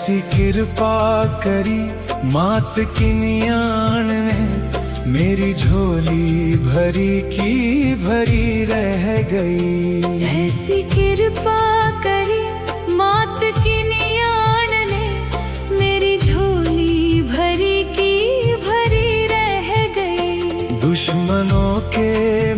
ऐसी कृपा करी मात की नियाण ने, मेरी झोली भरी की भरी रह गई। ऐसी कृपा करी मात की नियाण ने, मेरी झोली भरी की भरी रह गई। दुश्मनों के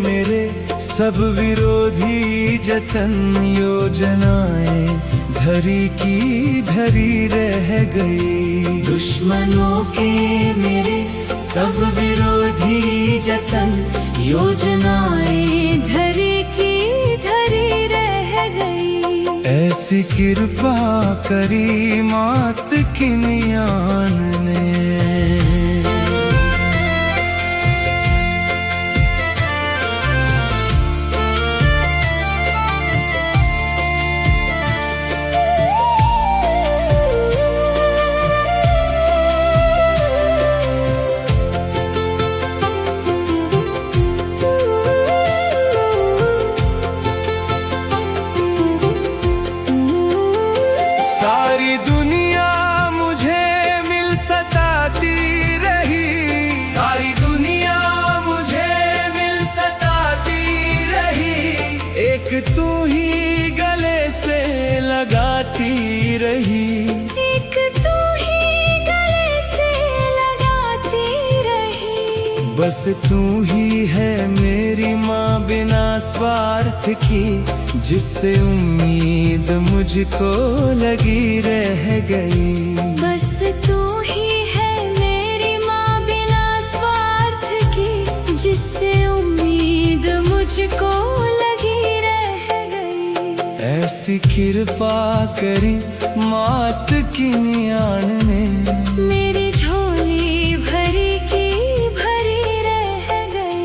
मेरे सब विरोधी जतन, योजनाएं धरी की धरी रह गई। दुश्मनों के मेरे सब विरोधी जतन, योजनाएं धरी की धरी रह गई। ऐसी कृपा करी मात की नियाण ने। सारी दुनिया मुझे मिल सताती रही, सारी दुनिया मुझे मिल सताती रही। एक तू ही गले से लगाती रही, एक तू ही गले से लगाती रही। बस तू ही है मेरी माँ बिना स्वार्थ की, जिससे उम्मीद मुझको लगी रह गई। बस तू ही है मेरी माँ बिना स्वार्थ की, जिससे उम्मीद मुझको लगी रह गई। ऐसी कृपा करी मात की नियाण ने, मेरी झोली भरी की भरी रह गई।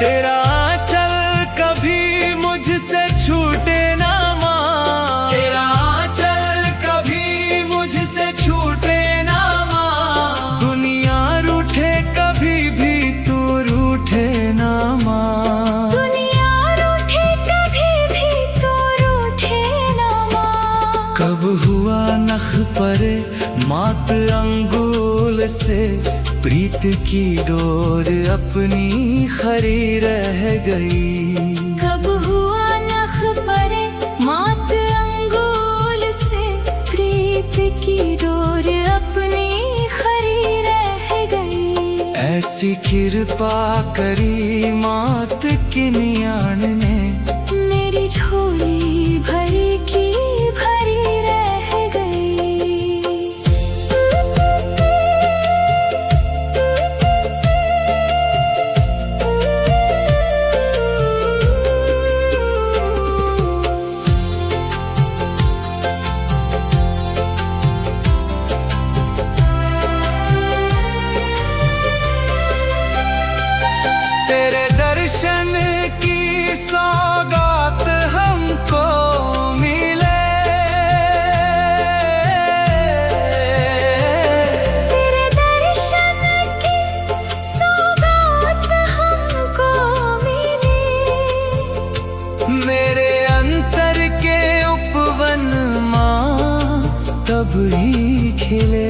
तेरा आंचल कभी मुझसे छूटे ना माँ, तेरा आंचल कभी मुझसे छूटे ना माँ। दुनिया रूठे कभी भी तू रूठे ना माँ, दुनिया रूठे कभी भी तो रूठे ना माँ। कब हुआ नख परे मात अंगुल से, प्रीत की डोर अपनी खरी रह गई। कब हुआ नख परे मात अंगुल से, प्रीत की डोर अपनी खरी रह गई। ऐसी कृपा करी मात की नियाण ने, मेरी झोली भरी की भरी रह गई। तेरे दर्शन की सौगात हमको मिले, तेरे दर्शन की सौगात हमको मिली। मेरे अंतर के उपवन माँ तब ही खिले।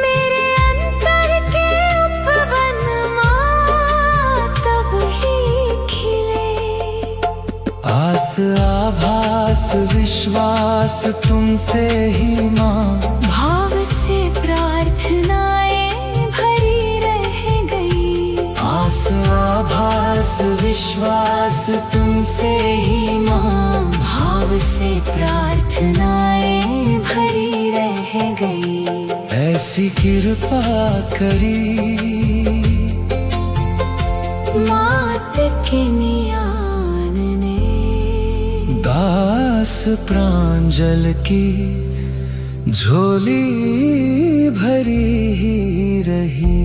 मेरे अंतर के उपवन माँ तब ही खिले। आस आभास विश्वास तुमसे ही माँ, भाव से प्रार्थनाएं भरी रह गई। आस आभास विश्वास तुमसे ही माँ, भाव से प्रार्थनाएं भरी रह गई। ऐसी कृपा करी मात के नियान ने, दास प्रांजल की झोली भरी ही रही।